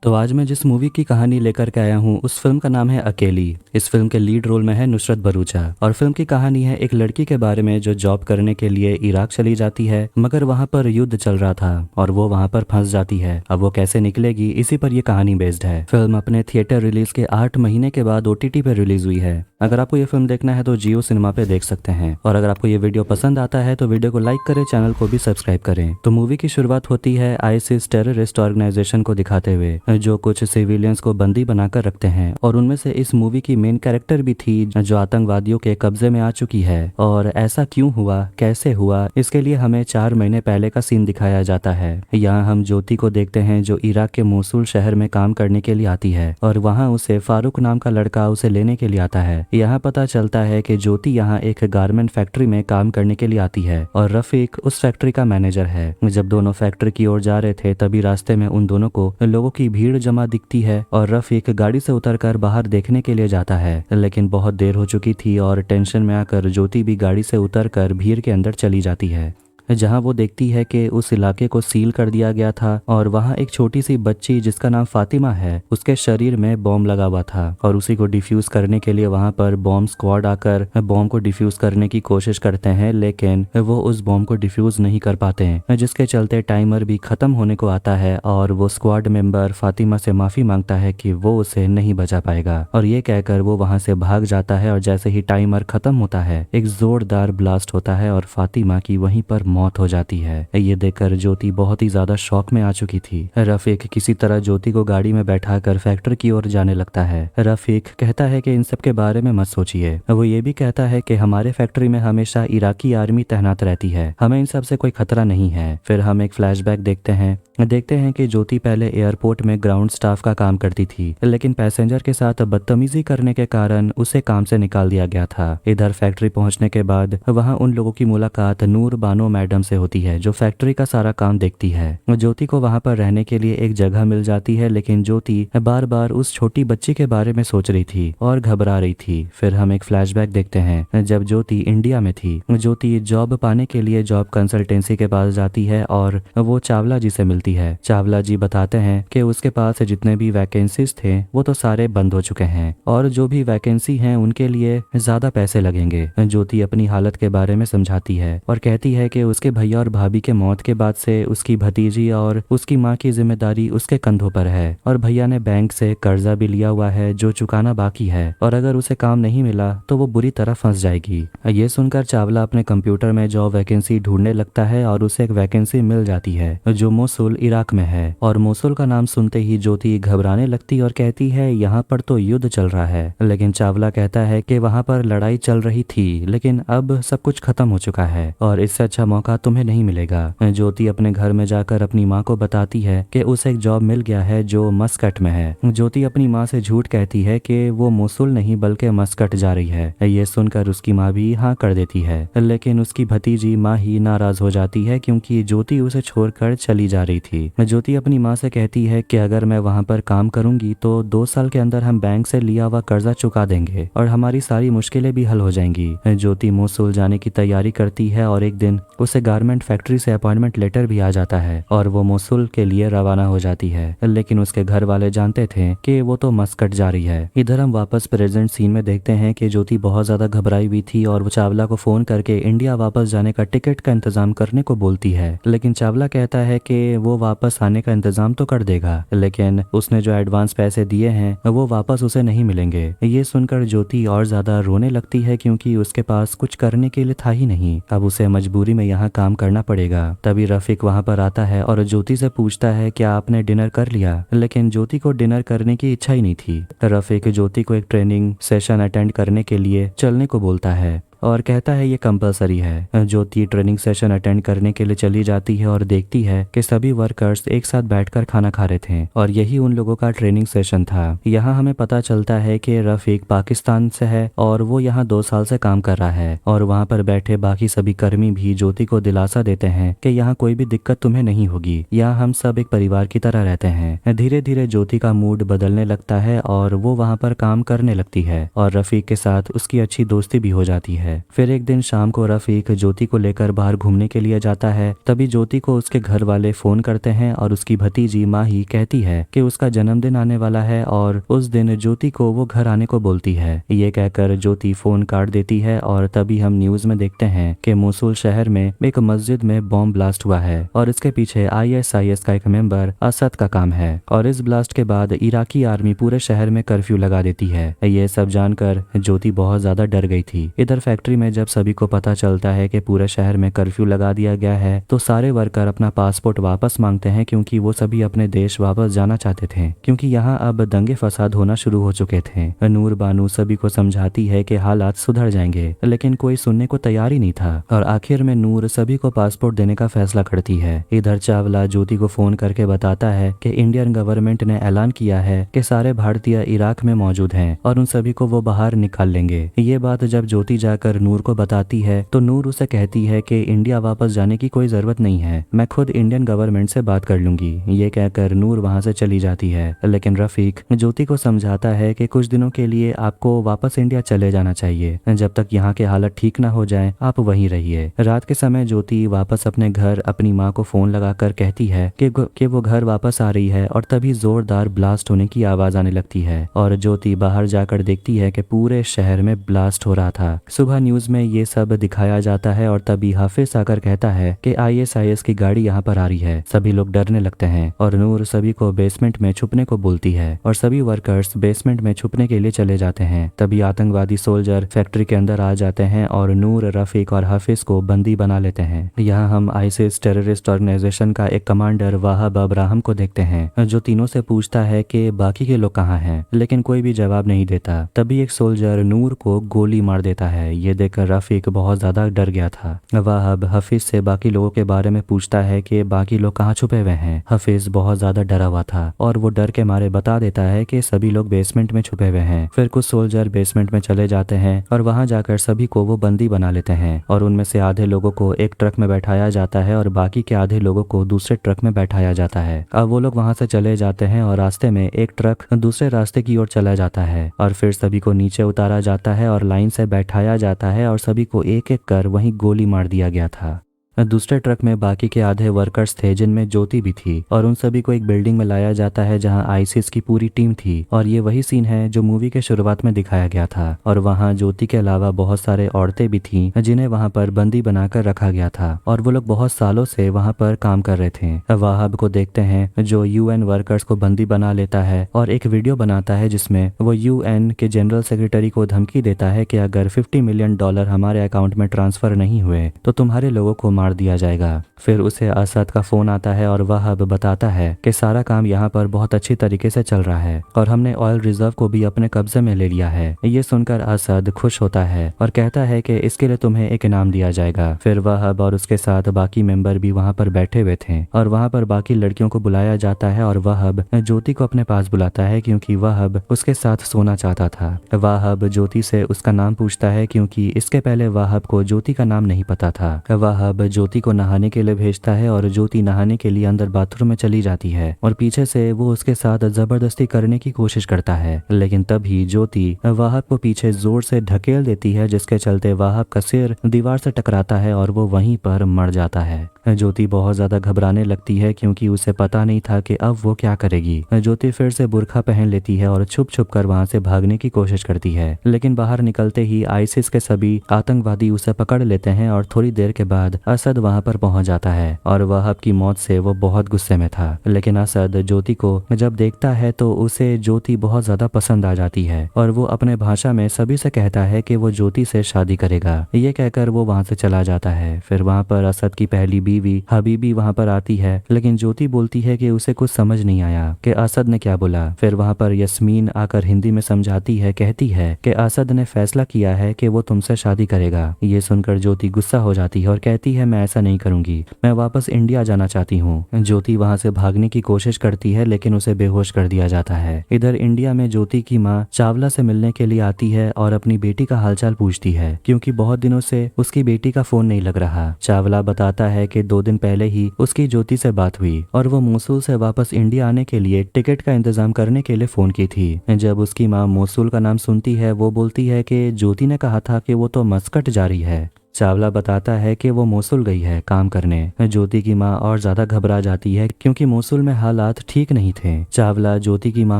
तो आज मैं जिस मूवी की कहानी लेकर के आया हूँ उस फिल्म का नाम है अकेली। इस फिल्म के लीड रोल में है नुसरत भरूचा और फिल्म की कहानी है एक लड़की के बारे में जो जॉब करने के लिए इराक चली जाती है, मगर वहाँ पर युद्ध चल रहा था और वो वहाँ पर फंस जाती है। अब वो कैसे निकलेगी, इसी पर ये कहानी बेस्ड है। फिल्म अपने थिएटर रिलीज के 8 महीने के बाद OTT पे रिलीज हुई है। अगर आपको ये फिल्म देखना है तो जियो सिनेमा पे देख सकते हैं। और अगर आपको ये वीडियो पसंद आता है तो वीडियो को लाइक करें, चैनल को भी सब्सक्राइब करें। तो मूवी की शुरुआत होती है आईसिस टेररिस्ट ऑर्गेनाइजेशन को दिखाते हुए, जो कुछ सिविलियंस को बंदी बनाकर रखते हैं और उनमें से इस मूवी की मेन कैरेक्टर भी थी जो आतंकवादियों के कब्जे में आ चुकी है। और ऐसा क्यों हुआ, कैसे हुआ, इसके लिए हमें 4 महीने पहले का सीन दिखाया जाता है। यहाँ हम ज्योति को देखते हैं जो इराक के मोसुल शहर में काम करने के लिए आती है और वहाँ उसे फारूक नाम का लड़का उसे लेने के लिए आता है। यहाँ पता चलता है कि ज्योति यहाँ एक गारमेंट फैक्ट्री में काम करने के लिए आती है और रफीक उस फैक्ट्री का मैनेजर है। जब दोनों फैक्ट्री की ओर जा रहे थे तभी रास्ते में उन दोनों को लोगों की भीड़ जमा दिखती है और रफीक गाड़ी से उतरकर बाहर देखने के लिए जाता है, लेकिन बहुत देर हो चुकी थी और टेंशन में आकर ज्योति भी गाड़ी से उतरकर भीड़ के अंदर चली जाती है, जहां वो देखती है कि उस इलाके को सील कर दिया गया था और वहां एक छोटी सी बच्ची जिसका नाम फातिमा है, उसके शरीर में बॉम्ब लगा हुआ था और उसी को डिफ्यूज करने के लिए वहां पर बॉम्ब स्क्वाड आकर बॉम्ब को डिफ्यूज करने की कोशिश करते हैं, लेकिन वो उस बॉम्ब को डिफ्यूज नहीं कर पाते हैं, जिसके चलते टाइमर भी खत्म होने को आता है और वो स्क्वाड मेंबर फातिमा से माफी मांगता है कि वो उसे नहीं बचा पाएगा और ये कहकर वो वहां से भाग जाता है। और जैसे ही टाइमर खत्म होता है एक जोरदार ब्लास्ट होता है और फातिमा की वहीं पर मौत हो जाती है। ये देखकर ज्योति बहुत ही ज्यादा शॉक में आ चुकी थी। रफीक किसी तरह ज्योति को गाड़ी में बैठाकर फैक्ट्री की ओर जाने लगता है। रफीक कहता है कि इन सब के बारे में मत सोचिए। वो ये भी कहता है कि हमारे फैक्ट्री में हमेशा इराकी आर्मी तैनात रहती है, हमें इन सब से कोई खतरा नहीं है। फिर हम एक फ्लैशबैक देखते हैं कि ज्योति पहले एयरपोर्ट में ग्राउंड स्टाफ का काम करती थी, लेकिन पैसेंजर के साथ बदतमीजी करने के कारण उसे काम से निकाल दिया गया था। इधर फैक्ट्री पहुंचने के बाद वहां उन लोगों की मुलाकात नूर बानो मैडम से होती है जो फैक्ट्री का सारा काम देखती है। ज्योति को वहां पर रहने के लिए एक जगह मिल जाती है, लेकिन ज्योति बार बार उस छोटी बच्ची के बारे में सोच रही थी और घबरा रही थी। फिर हम एक फ्लैशबैक देखते हैं जब ज्योति इंडिया में थी। ज्योति जॉब पाने के लिए जॉब कंसल्टेंसी के पास जाती है और वो चावला जी से मिलती है। चावला जी बताते हैं कि उसके पास जितने भी वैकेंसीज थे वो तो सारे बंद हो चुके हैं और जो भी वैकेंसी हैं उनके लिए ज्यादा पैसे लगेंगे। ज्योति अपनी हालत के बारे में समझाती है और कहती है कि उसके भैया और भाभी के मौत के बाद से उसकी भतीजी और उसकी माँ की जिम्मेदारी उसके कंधों पर है और भैया ने बैंक से कर्जा भी लिया हुआ है जो चुकाना बाकी है और अगर उसे काम नहीं मिला तो वो बुरी तरह फंस जाएगी। ये सुनकर चावला अपने कंप्यूटर में जॉब वैकेंसी ढूंढने लगता है और उसे एक वैकेंसी मिल जाती है जो मोसुल इराक में है। और मोसुल का नाम सुनते ही ज्योति घबराने लगती और कहती है यहाँ पर तो युद्ध चल रहा है, लेकिन चावला कहता है कि वहाँ पर लड़ाई चल रही थी लेकिन अब सब कुछ खत्म हो चुका है और इससे अच्छा मौका तुम्हें नहीं मिलेगा। ज्योति अपने घर में जाकर अपनी माँ को बताती है कि उसे एक जॉब मिल गया है जो मस्कट में है। ज्योति अपनी माँ से झूठ कहती है कि वो मोसुल नहीं बल्कि मस्कट जा रही है। ये सुनकर उसकी माँ भी हाँ कर देती है, लेकिन उसकी भतीजी माँ ही नाराज हो जाती है क्योंकि ज्योति उसे छोड़कर चली जा रही थी। ज्योति अपनी माँ से कहती है कि अगर मैं वहाँ पर काम करूंगी तो 2 साल के अंदर हम बैंक से लिया हुआ कर्जा चुका देंगे और हमारी सारी मुश्किलें भी हल हो जाएंगी। ज्योति मोसुल जाने की तैयारी करती है और एक दिन उसे गारमेंट फैक्ट्री से अपॉइंटमेंट लेटर भी आ जाता है और वो मोसुल के लिए रवाना हो जाती है, लेकिन उसके घर वाले जानते थे कि वो तो मस्कट जा रही है। इधर हम वापस प्रेजेंट सीन में देखते हैं कि ज्योति बहुत ज्यादा घबराई हुई थी और वो चावला को फोन करके इंडिया वापस जाने का टिकट का इंतजाम करने को बोलती है, लेकिन चावला कहता है कि वो वापस आने का इंतजाम तो कर देगा, लेकिन उसने जो एडवांस पैसे दिए हैं वो वापस उसे नहीं मिलेंगे। ये सुनकर ज्योति और ज्यादा रोने लगती है क्योंकि उसके पास कुछ करने के लिए था ही नहीं, अब उसे मजबूरी में यहाँ काम करना पड़ेगा। तभी रफीक वहाँ पर आता है और ज्योति से पूछता है क्या आपने डिनर कर लिया, लेकिन ज्योति को डिनर करने की इच्छा ही नहीं थी। रफीक ज्योति को एक ट्रेनिंग सेशन अटेंड करने के लिए चलने को बोलता है और कहता है ये कंपलसरी है। ज्योति ट्रेनिंग सेशन अटेंड करने के लिए चली जाती है और देखती है कि सभी वर्कर्स एक साथ बैठकर खाना खा रहे थे और यही उन लोगों का ट्रेनिंग सेशन था। यहाँ हमें पता चलता है कि रफीक पाकिस्तान से है और वो यहाँ 2 साल से काम कर रहा है और वहाँ पर बैठे बाकी सभी कर्मी भी ज्योति को दिलासा देते हैं कि यहाँ कोई भी दिक्कत तुम्हें नहीं होगी, यहाँ हम सब एक परिवार की तरह रहते हैं। धीरे धीरे ज्योति का मूड बदलने लगता है और वो वहाँ पर काम करने लगती है और रफीक के साथ उसकी अच्छी दोस्ती भी हो जाती है। फिर एक दिन शाम को रफीक ज्योति को लेकर बाहर घूमने के लिए जाता है। तभी ज्योति को उसके घर वाले फोन करते हैं और उसकी भतीजी माही कहती है कि उसका जन्मदिन आने वाला है और उस दिन ज्योति को वो घर आने को बोलती है। ये कहकर ज्योति फोन काट देती है और तभी हम न्यूज में देखते हैं कि मोसुल शहर में एक मस्जिद में बॉम्ब ब्लास्ट हुआ है और इसके पीछे ISIS का एक मेंबर असद का काम है। और इस ब्लास्ट के बाद इराकी आर्मी पूरे शहर में कर्फ्यू लगा देती है। ये सब जानकर ज्योति बहुत ज्यादा डर गई थी। इधर फैक्ट्री में जब सभी को पता चलता है कि पूरे शहर में कर्फ्यू लगा दिया गया है तो सारे वर्कर अपना पासपोर्ट वापस मांगते हैं क्योंकि वो सभी अपने देश वापस जाना चाहते थे, क्योंकि यहाँ अब दंगे फसाद होना शुरू हो चुके थे। नूर बानू सभी को समझाती है कि हालात सुधर जाएंगे, लेकिन कोई सुनने को तैयार ही नहीं था और आखिर में नूर सभी को पासपोर्ट देने का फैसला करती है। इधर चावला ज्योति को फोन करके बताता है कि इंडियन गवर्नमेंट ने ऐलान किया है कि सारे भारतीय इराक में मौजूद हैं और उन सभी को वो बाहर निकाल लेंगे। ये बात जब ज्योति जाकर नूर को बताती है तो नूर उसे कहती है कि इंडिया वापस जाने की कोई जरूरत नहीं है, मैं खुद इंडियन गवर्नमेंट से बात कर लूंगी। ये कहकर नूर वहां से चली जाती है, लेकिन रफीक ज्योति को समझाता है कि कुछ दिनों के लिए आपको वापस इंडिया चले जाना चाहिए, जब तक यहाँ के हालत ठीक ना हो जाए आप वहीं रहिए। रात के समय ज्योति वापस अपने घर अपनी माँ को फोन लगाकर कहती है कि वो घर वापस आ रही है और तभी जोरदार ब्लास्ट होने की आवाज आने लगती है और ज्योति बाहर जाकर देखती है कि पूरे शहर में ब्लास्ट हो रहा था। सुबह न्यूज में ये सब दिखाया जाता है और तभी हाफिज आकर कहता है कि ISIS की गाड़ी यहाँ पर आ रही है। सभी लोग डरने लगते हैं और नूर सभी को बेसमेंट में छुपने को बोलती है और सभी वर्कर्स बेसमेंट में छुपने के लिए चले जाते हैं। तभी आतंकवादी सोल्जर फैक्ट्री के अंदर आ जाते हैं और नूर, रफीक और हाफिज को बंदी बना लेते हैं। यहाँ हम ISIS टेररिस्ट ऑर्गेनाइजेशन का एक कमांडर वाहब अब्राहम को देखते हैं जो तीनों से पूछता है कि बाकी के लोग कहाँ हैं, लेकिन कोई भी जवाब नहीं देता। तभी एक सोल्जर नूर को गोली मार देता है। ये देखकर रफीक बहुत ज्यादा डर गया था। वाहब हफीज से बाकी लोगों के बारे में पूछता है कि बाकी लोग कहाँ छुपे हुए हैं। हफीज बहुत ज्यादा डरा हुआ था और वो डर के मारे बता देता है कि सभी लोग बेसमेंट में छुपे हुए हैं। फिर कुछ सोल्जर बेसमेंट में चले जाते हैं और वहां जाकर सभी को वो बंदी बना लेते हैं और उनमें से आधे लोगों को एक ट्रक में बैठाया जाता है और बाकी के आधे लोगों को दूसरे ट्रक में बैठाया जाता है। अब वो लोग वहां से चले जाते हैं और रास्ते में एक ट्रक दूसरे रास्ते की ओर चला जाता है और फिर सभी को नीचे उतारा जाता है और लाइन से बैठाया जाता है और सभी को एक एक कर वहीं गोली मार दिया गया था। दूसरे ट्रक में बाकी के आधे वर्कर्स थे जिनमें ज्योति भी थी और उन सभी को एक बिल्डिंग में लाया जाता है जहां ISIS की पूरी टीम थी और ये वही सीन है जो मूवी के शुरुआत में दिखाया गया था और वहां ज्योति के अलावा बहुत सारे औरतें भी थीं जिन्हें वहां पर बंदी बनाकर रखा गया था और वो लोग बहुत सालों से वहां पर काम कर रहे थे। वाहब को देखते हैं जो UN वर्कर्स को बंदी बना लेता है और एक वीडियो बनाता है जिसमें वो UN के जनरल सेक्रेटरी को धमकी देता है कि अगर $50 मिलियन हमारे अकाउंट में ट्रांसफर नहीं हुए तो तुम्हारे लोगों को मार दिया जाएगा। फिर उसे असद का फोन आता है और वह बताता है कि सारा काम यहाँ पर बहुत अच्छी तरीके से चल रहा है और हमने ऑयल रिजर्व को भी अपने कब्जे में ले लिया है। ये सुनकर असद खुश होता है और कहता है कि इसके लिए तुम्हें एक इनाम दिया जाएगा। फिर वहाब और उसके साथ बाकी मेंबर भी वहाँ पर बैठे हुए थे और वहाँ पर बाकी लड़कियों को बुलाया जाता है और वहाब ज्योति को अपने पास बुलाता है क्योंकि वहाब उसके साथ सोना चाहता था। वहाब ज्योति से उसका नाम पूछता है क्योंकि इसके पहले वहाब को ज्योति का नाम नहीं पता था। वहाब ज्योति को नहाने के लिए भेजता है और ज्योति नहाने के लिए अंदर बाथरूम में चली जाती है और पीछे से वो उसके साथ जबरदस्ती करने की कोशिश करता है, लेकिन तभी ज्योति वाहब को पीछे जोर से ढकेल देती है जिसके चलते वाहब का सिर दीवार से टकराता है और वो वहीं पर मर जाता है। ज्योति बहुत ज्यादा घबराने लगती है क्योंकि उसे पता नहीं था कि अब वो क्या करेगी। ज्योति फिर से बुर्खा पहन लेती है और छुप छुप कर वहां से भागने की कोशिश करती है, लेकिन बाहर निकलते ही ISIS के सभी आतंकवादी उसे पकड़ लेते हैं और थोड़ी देर के बाद असद वहां पर पहुंच जाता है और वाहब की मौत से वो बहुत गुस्से में था। लेकिन असद ज्योति को जब देखता है तो उसे ज्योति बहुत ज्यादा पसंद आ जाती है और वो अपने भाषा में सभी से कहता है कि वो ज्योति से शादी करेगा। ये कहकर वो वहां से चला जाता है। फिर वहां पर असद की पहली बीवी हबीबी वहां पर आती है, लेकिन ज्योति बोलती है कि उसे कुछ समझ नहीं आया कि असद ने क्या बोला। फिर वहां पर यस्मीन आकर हिंदी में समझाती है, कहती है कि असद ने फैसला किया है कि वो तुमसे शादी करेगा। ये सुनकर ज्योति गुस्सा हो जाती है और कहती है मैं ऐसा नहीं करूंगी, मैं वापस इंडिया जाना चाहती हूँ। ज्योति वहां से भागने की कोशिश करती है लेकिन उसे बेहोश कर दिया जाता है। इधर इंडिया में ज्योति की माँ चावला से मिलने के लिए आती है और अपनी बेटी का हालचाल पूछती है क्योंकि बहुत दिनों से उसकी बेटी का फोन नहीं लग रहा। चावला बताता है कि 2 दिन पहले ही उसकी ज्योति से बात हुई और वो मोसुल से वापस इंडिया आने के लिए टिकट का इंतजाम करने के लिए फोन की थी। जब उसकी माँ मोसुल का नाम सुनती है वो बोलती है कि ज्योति ने कहा था कि वो तो मस्कट जा रही है। चावला बताता है कि वो मोसुल गई है काम करने। ज्योति की माँ और ज्यादा घबरा जाती है क्योंकि मोसुल में हालात ठीक नहीं थे। चावला ज्योति की माँ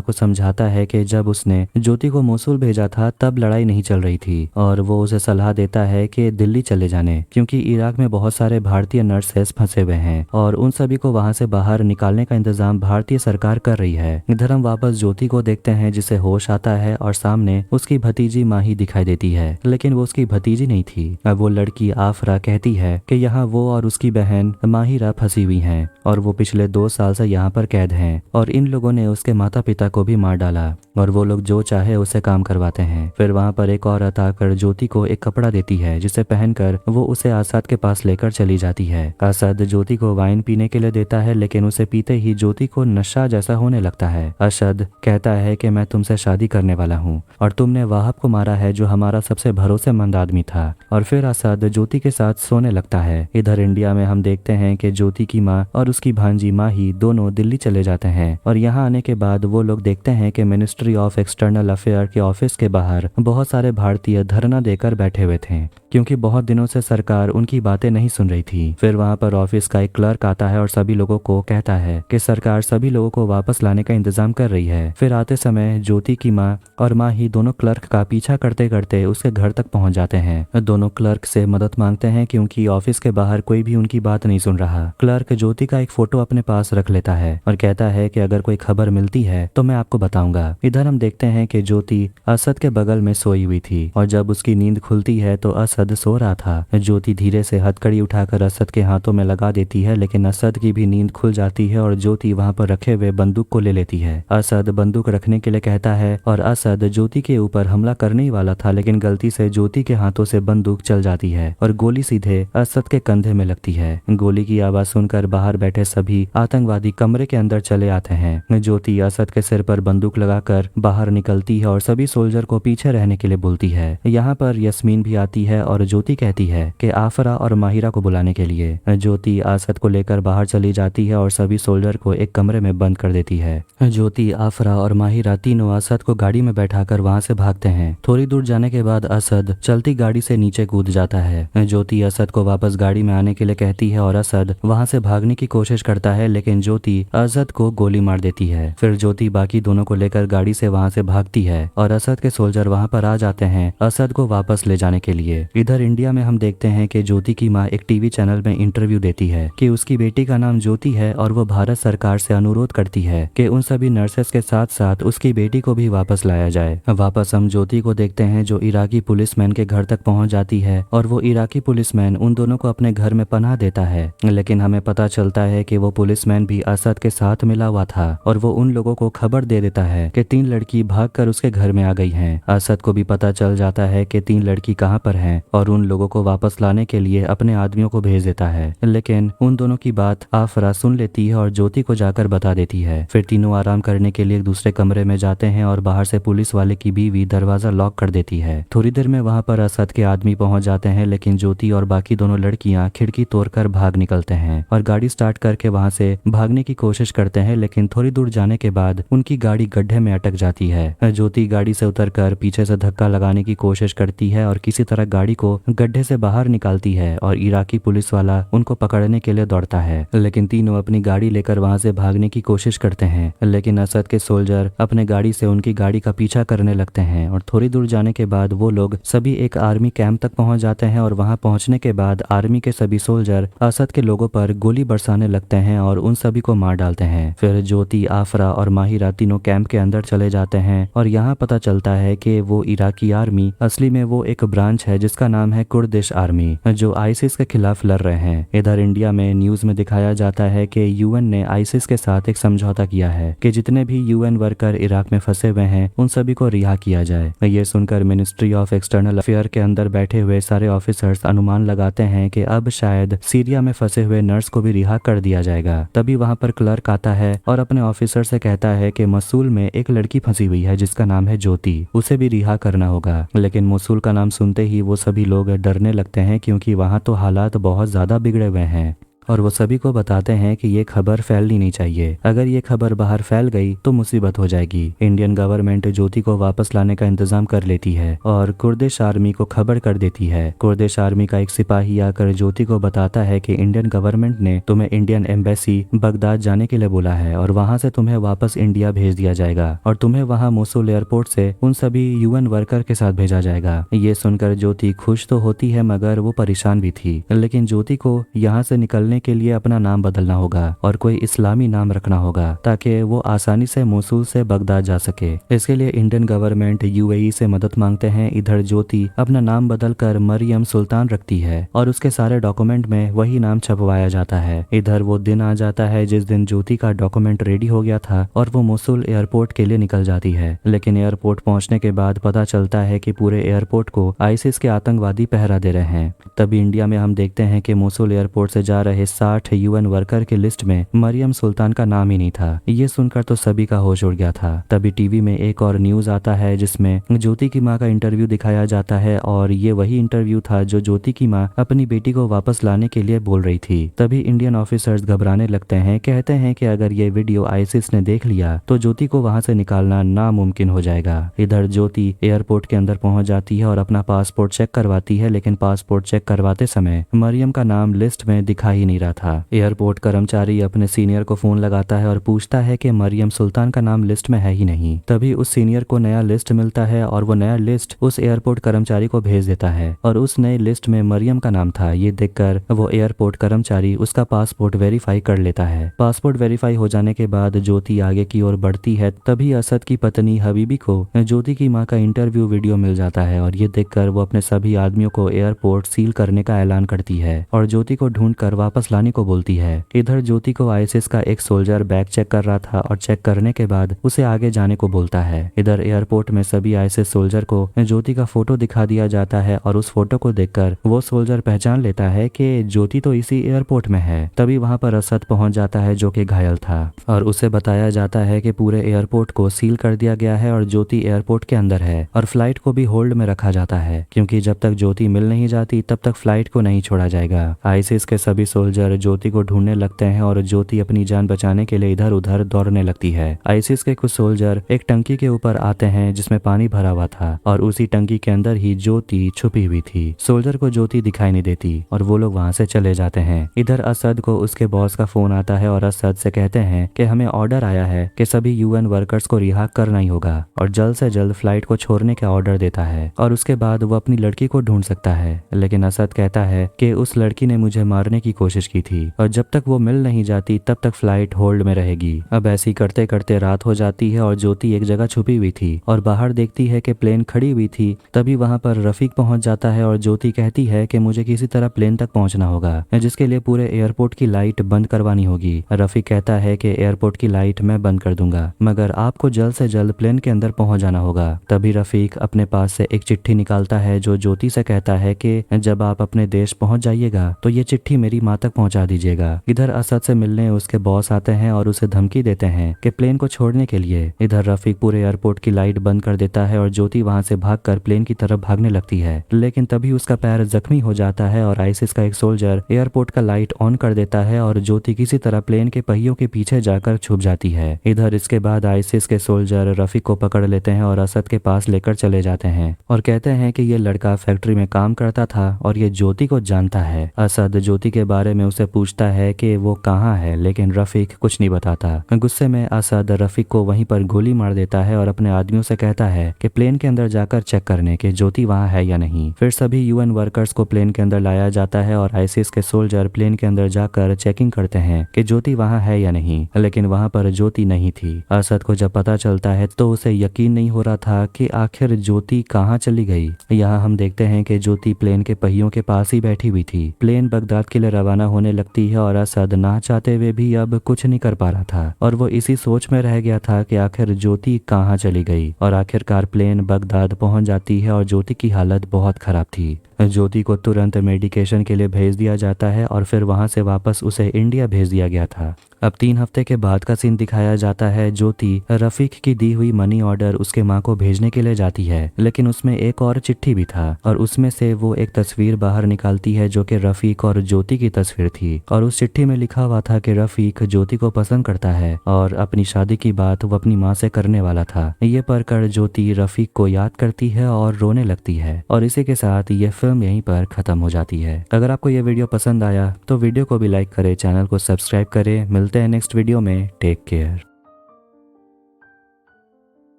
को समझाता है कि जब उसने ज्योति को मोसुल भेजा था तब लड़ाई नहीं चल रही थी और वो उसे सलाह देता है कि दिल्ली चले जाने क्योंकि इराक में बहुत सारे भारतीय नर्सेस फंसे हुए हैं और उन सभी को वहां से बाहर निकालने का इंतजाम भारतीय सरकार कर रही है। इधर हम वापस ज्योति को देखते हैं जिसे होश आता है और सामने उसकी भतीजी माही दिखाई देती है, लेकिन वो उसकी भतीजी नहीं थी। अब वो लड़की आफरा कहती है कि यहाँ वो और उसकी बहन माहिरा फंसी हुई हैं और वो पिछले 2 साल से यहाँ पर कैद हैं और इन लोगों ने उसके माता पिता को भी मार डाला और वो लोग जो चाहे उसे काम करवाते हैं। फिर वहाँ पर एक औरत आकर ज्योति को एक कपड़ा देती है जिसे पहनकर वो उसे असद के पास लेकर चली जाती है। असद ज्योति को वाइन पीने के लिए देता है लेकिन उसे पीते ही ज्योति को नशा जैसा होने लगता है। असद कहता है कि मैं तुमसे शादी करने वाला हूँ और तुमने वाहब को मारा है जो हमारा सबसे भरोसेमंद आदमी था। और फिर असद ज्योति के साथ सोने लगता है। इधर इंडिया में हम देखते हैं कि ज्योति की माँ और उसकी भांजी माही दोनों दिल्ली चले जाते हैं और यहाँ आने के बाद वो लोग देखते हैं कि मिनिस्ट्री ऑफ एक्सटर्नल अफेयर के ऑफिस के बाहर बहुत सारे भारतीय धरना देकर बैठे हुए थे क्योंकि बहुत दिनों से सरकार उनकी बातें नहीं सुन रही थी। फिर वहाँ पर ऑफिस का एक क्लर्क आता है और सभी लोगों को कहता है कि सरकार सभी लोगों को वापस लाने का इंतजाम कर रही है। फिर आते समय ज्योति की माँ और माही दोनों क्लर्क का पीछा करते करते उसके घर तक पहुंच जाते हैं। दोनों क्लर्क से मदद मांगते हैं क्योंकि ऑफिस के बाहर कोई भी उनकी बात नहीं सुन रहा। क्लर्क ज्योति का एक फोटो अपने पास रख लेता है और कहता है कि अगर कोई खबर मिलती है तो मैं आपको बताऊंगा। इधर हम देखते हैं कि ज्योति असद के बगल में सोई हुई थी और जब उसकी नींद खुलती है तो असद सो रहा था। ज्योति धीरे से हथकड़ी उठाकर असद के हाथों में लगा देती है लेकिन असद की भी नींद खुल जाती है और ज्योति वहां पर रखे हुए बंदूक को ले लेती है। असद बंदूक रखने के लिए कहता है और असद ज्योति के ऊपर हमला करने ही वाला था लेकिन गलती से ज्योति के हाथों से बंदूक चल जाती है और गोली सीधे असद के कंधे में लगती है। गोली की आवाज सुनकर बाहर बैठे सभी आतंकवादी कमरे के अंदर चले आते हैं। ज्योति असद के सिर पर बंदूक लगाकर बाहर निकलती है और सभी सोल्जर को पीछे रहने के लिए बोलती है। यहाँ पर यस्मीन भी आती है और ज्योति कहती है कि आफरा और माहिरा को बुलाने के लिए। ज्योति असद को लेकर बाहर चली जाती है और सभी सोल्जर को एक कमरे में बंद कर देती है। ज्योति, आफरा और माहिरा तीनों असद को गाड़ी में बैठाकर वहां से भागते हैं। थोड़ी दूर जाने के बाद असद चलती गाड़ी से नीचे कूद जाता है। ज्योति असद को वापस गाड़ी में आने के लिए कहती है और असद वहां से भागने की कोशिश करता है लेकिन ज्योति असद को गोली मार देती है। फिर ज्योति बाकी दोनों को लेकर गाड़ी से वहां से भागती है और असद के सोल्जर वहां पर आ जाते हैं असद को वापस ले जाने के लिए। इधर इंडिया में हम देखते हैं कि ज्योति की माँ एक टीवी चैनल में इंटरव्यू देती है कि उसकी बेटी का नाम ज्योति है और वो भारत सरकार से अनुरोध करती है कि उन सभी नर्सेस के साथ साथ उसकी बेटी को भी वापस लाया जाए। वापस हम ज्योति को देखते हैं जो इराकी पुलिसमैन के घर तक पहुंच जाती है और वो इराकी पुलिसमैन उन दोनों को अपने घर में पनाह देता है लेकिन हमें पता चलता है कि वो पुलिसमैन भी असद के साथ मिला हुआ था और वो उन लोगों को खबर दे देता है कि 3 लड़की भागकर उसके घर में आ गई हैं। असद को भी पता चल जाता है कि 3 लड़की कहाँ पर हैं और उन लोगों को वापस लाने के लिए अपने आदमियों को भेज देता है लेकिन उन दोनों की बात आफरा सुन लेती है और ज्योति को जाकर बता देती है। फिर तीनों आराम करने के लिए एक दूसरे कमरे में जाते हैं और बाहर से पुलिस वाले की बीवी दरवाजा लॉक कर देती है। थोड़ी देर में वहां पर असद के आदमी पहुंच जाते हैं लेकिन ज्योति और बाकी दोनों लड़कियां खिड़की तोड़कर भाग निकलते हैं और गाड़ी स्टार्ट करके वहां से भागने की कोशिश करते हैं लेकिन थोड़ी दूर जाने के बाद उनकी गाड़ी गड्ढे में अटक जाती है। ज्योति गाड़ी से उतरकर पीछे से धक्का लगाने की कोशिश करती है और किसी तरह गाड़ी को गड्ढे से बाहर निकालती है और इराकी पुलिस वाला उनको पकड़ने के लिए दौड़ता है लेकिन तीनों अपनी गाड़ी लेकर वहां से भागने की कोशिश करते हैं लेकिन असद के सोल्जर अपने गाड़ी से उनकी गाड़ी का पीछा करने लगते हैं और थोड़ी दूर जाने के बाद वो लोग सभी एक आर्मी कैंप तक पहुंच जाते हैं और वहां पहुंचने के बाद आर्मी के सभी सोल्जर असद के लोगों पर गोली बरसाने लगते हैं और उन सभी को मार डालते हैं। फिर ज्योति, आफरा और माहिरा तीनों कैंप के अंदर चले जाते हैं और यहाँ पता चलता है कि वो इराकी आर्मी असली में वो एक ब्रांच है जिसका नाम है कुर्दिश आर्मी जो आईसिस के खिलाफ लड़ रहे हैं। इधर इंडिया में न्यूज में दिखाया जाता है कि यूएन ने आईसिस के साथ एक समझौता किया है कि जितने भी यूएन वर्कर इराक में फंसे हुए हैं उन सभी को रिहा किया जाए। ये सुनकर मिनिस्ट्री ऑफ एक्सटर्नल अफेयर के अंदर बैठे हुए सारे ऑफिसर्स अनुमान लगाते हैं कि अब शायद सीरिया में फंसे हुए नर्स को भी रिहा कर दिया जाएगा। तभी वहां पर क्लर्क आता है और अपने ऑफिसर से कहता है कि मसूल में एक लड़की फंसी हुई है जिसका नाम है ज्योति, उसे भी रिहा करना होगा। लेकिन मसूल का नाम सुनते ही वो सभी लोग डरने लगते हैं क्योंकि वहां तो हालात बहुत ज्यादा बिगड़े हुए हैं। और वो सभी को बताते हैं कि ये खबर फैलनी नहीं चाहिए, अगर ये खबर बाहर फैल गई तो मुसीबत हो जाएगी। इंडियन गवर्नमेंट ज्योति को वापस लाने का इंतजाम कर लेती है और कुर्दिश आर्मी को खबर कर देती है। कुर्दिश आर्मी का एक सिपाही आकर ज्योति को बताता है कि इंडियन गवर्नमेंट ने तुम्हें इंडियन एम्बेसी बगदाद जाने के लिए बोला है और वहां से तुम्हें वापस इंडिया भेज दिया जाएगा और तुम्हें वहां मोसुल एयरपोर्ट से उन सभी यूएन वर्कर के साथ भेजा जाएगा। ये सुनकर ज्योति खुश तो होती है मगर वो परेशान भी थी, लेकिन ज्योति को यहाँ से निकलने के लिए अपना नाम बदलना होगा और कोई इस्लामी नाम रखना होगा ताकि वो आसानी से मोसुल से बगदाद जा सके। इसके लिए इंडियन गवर्नमेंट यूएई से मदद मांगते हैं। इधर ज्योति अपना नाम बदलकर मरियम सुल्तान रखती है और उसके सारे डॉक्यूमेंट में वही नाम छपवाया जाता है। इधर वो दिन आ जाता है जिस दिन ज्योति का डॉक्यूमेंट रेडी हो गया था और वो मोसुल एयरपोर्ट के लिए निकल जाती है, लेकिन एयरपोर्ट पहुंचने के बाद पता चलता है कि पूरे एयरपोर्ट को आईसिस के आतंकवादी पहरा दे रहे हैं। तभी इंडिया में हम देखते हैं कि मोसुल एयरपोर्ट से जा रहे 60 यूएन वर्कर की लिस्ट में मरियम सुल्तान का नाम ही नहीं था। ये सुनकर तो सभी का होश उड़ गया था। तभी टीवी में एक और न्यूज आता है जिसमें ज्योति की माँ का इंटरव्यू दिखाया जाता है और ये वही इंटरव्यू था जो ज्योति की माँ अपनी बेटी को वापस लाने के लिए बोल रही थी। तभी इंडियन ऑफिसर्स घबराने लगते हैं, कहते हैं कि अगर ये वीडियो आईसिस ने देख लिया तो ज्योति को वहां से निकालना नामुमकिन हो जाएगा। इधर ज्योति एयरपोर्ट के अंदर पहुंच जाती है और अपना पासपोर्ट चेक करवाती है, लेकिन पासपोर्ट चेक करवाते समय मरियम का नाम लिस्ट में दिखा ही नहीं रहा था। एयरपोर्ट कर्मचारी अपने सीनियर को फोन लगाता है और पूछता है कि मरियम सुल्तान का नाम लिस्ट में है ही नहीं। तभी उस सीनियर को नया लिस्ट मिलता है और वो नया लिस्ट उस एयरपोर्ट कर्मचारी को भेज देता है और उस नए लिस्ट में मरियम का नाम था। ये देखकर वो एयरपोर्ट कर्मचारी उसका पासपोर्ट वेरीफाई कर लेता है। पासपोर्ट वेरीफाई हो जाने के बाद ज्योति आगे की ओर बढ़ती है। तभी असद की पत्नी हबीबी को ज्योति की माँ का इंटरव्यू वीडियो मिल जाता है और ये देखकर वो अपने सभी आदमियों को एयरपोर्ट सील करने का ऐलान करती है और ज्योति को ढूंढकर वापस लाने को बोलती है। इधर ज्योति को आईएसएस का एक सोल्जर बैग चेक कर रहा था और चेक करने के बाद उसे आगे जाने को बोलता है। इधर एयरपोर्ट में सभी आईएसएस सोल्जर को ज्योति का फोटो दिखा दिया जाता है और उस फोटो को देखकर वो सोल्जर पहचान लेता है कि ज्योति तो इसी एयरपोर्ट में है। तभी वहां पर असद पहुंच जाता है जो कि घायल था और उसे बताया जाता है कि पूरे एयरपोर्ट को सील कर दिया गया है और ज्योति एयरपोर्ट के अंदर है और फ्लाइट को भी होल्ड में रखा जाता है क्योंकि जब तक ज्योति मिल नहीं जाती तब तक फ्लाइट को नहीं छोड़ा जाएगा। आईसिस के सभी सोल्जर ज्योति को ढूंढने लगते हैं और ज्योति अपनी जान बचाने के लिए इधर उधर दौड़ने लगती है। आईसिस के कुछ सोल्जर एक टंकी के ऊपर आते हैं जिसमें पानी भरा हुआ था और उसी टंकी के अंदर ही ज्योति छुपी हुई थी। सोल्जर को ज्योति दिखाई नहीं देती और वो लोग वहां से चले जाते हैं। इधर असद को उसके बॉस का फोन आता है और असद से कहते हैं कि हमें ऑर्डर आया है कि सभी यूएन वर्कर्स को रिहा करना ही होगा और जल्द से जल्द फ्लाइट को छोड़ने का ऑर्डर देता है और उसके बाद वो अपनी लड़की को ढूंढ सकता है। लेकिन असद कहता है कि उस लड़की ने मुझे मारने की कोशिश की थी और जब तक वो मिल नहीं जाती तब तक फ्लाइट होल्ड में रहेगी। अब ऐसी करते करते रात हो जाती है और ज्योति एक जगह छुपी हुई थी और बाहर देखती है कि प्लेन खड़ी हुई थी। तभी वहां पर रफीक पहुंच जाता है और ज्योति कहती है कि मुझे किसी तरह प्लेन तक पहुंचना होगा जिसके लिए पूरे एयरपोर्ट की लाइट बंद करवानी होगी। रफीक कहता है कि एयरपोर्ट की लाइट मैं बंद कर दूंगा मगर आपको जल्द से जल्द प्लेन के अंदर पहुंच जाना होगा। तभी रफीक अपने पास से एक चिट्ठी निकालता है जो ज्योति से कहता है कि जब आप अपने देश पहुंच जाइएगा तो ये चिट्ठी मेरी माँ तक पहुंचा दीजिएगा। इधर असद से मिलने उसके बॉस आते हैं और उसे धमकी देते हैं कि प्लेन को छोड़ने के लिए। इधर रफीक पूरे एयरपोर्ट की लाइट बंद कर देता है और ज्योति वहां से भागकर प्लेन की तरफ भागने लगती है, लेकिन तभी उसका पैर जख्मी हो जाता है और आईसिस का एक सोल्जर एयरपोर्ट का लाइट ऑन कर देता है और ज्योति किसी तरह प्लेन के पहियों के पीछे जाकर छुप जाती है। इधर इसके बाद आईसिस के सोल्जर रफीक को पकड़ लेते हैं और असद के पास लेकर चले जाते हैं और कहते हैं कि ये लड़का फैक्ट्री में काम करता था और ये ज्योति को जानता है। असद ज्योति के बारे में उसे पूछता है कि वो कहाँ है, लेकिन रफीक कुछ नहीं बताता। गुस्से में असद रफीक को वहीं पर गोली मार देता है और अपने आदमियों से कहता है कि प्लेन के अंदर जाकर चेक करने के ज्योति वहाँ है या नहीं। फिर सभी यूएन वर्कर्स को प्लेन के अंदर लाया जाता है और आईसिस के सोल्जर प्लेन के अंदर जाकर चेकिंग करते हैं कि ज्योति वहाँ है या नहीं, लेकिन वहाँ पर ज्योति नहीं थी। असद को जब पता चलता है तो उसे यकीन नहीं हो रहा था कि आखिर ज्योति कहाँ चली गई। यहाँ हम देखते हैं कि ज्योति प्लेन के पहियों के पास ही बैठी हुई थी। प्लेन बगदाद के लिए रवाना होने लगती है और असद ना चाहते हुए भी अब कुछ नहीं कर पा रहा था और वो इसी सोच में रह गया था कि आखिर ज्योति कहाँ चली गई। और आखिरकार प्लेन बगदाद पहुंच जाती है और ज्योति की हालत बहुत खराब थी। ज्योति को तुरंत मेडिकेशन के लिए भेज दिया जाता है और फिर वहां से वापस उसे इंडिया भेज दिया गया था। अब 3 हफ्ते के बाद का सीन दिखाया जाता है। ज्योति रफीक की दी हुई मनी ऑर्डर उसके माँ को भेजने के लिए जाती है, लेकिन उसमें एक और चिट्ठी भी था और उसमें से वो एक तस्वीर बाहर निकालती है जो कि रफीक और ज्योति की तस्वीर थी। और उस चिट्ठी में लिखा हुआ था कि रफीक ज्योति को पसंद करता है और अपनी शादी की बात वो अपनी माँ से करने वाला था। ये पढ़कर ज्योति रफीक को याद करती है और रोने लगती है और इसी के साथ ये फिल्म यहीं पर खत्म हो जाती है। अगर आपको ये वीडियो पसंद आया तो वीडियो को भी लाइक करें, चैनल को सब्सक्राइब करें। मिलते हैं नेक्स्ट वीडियो में। Take care.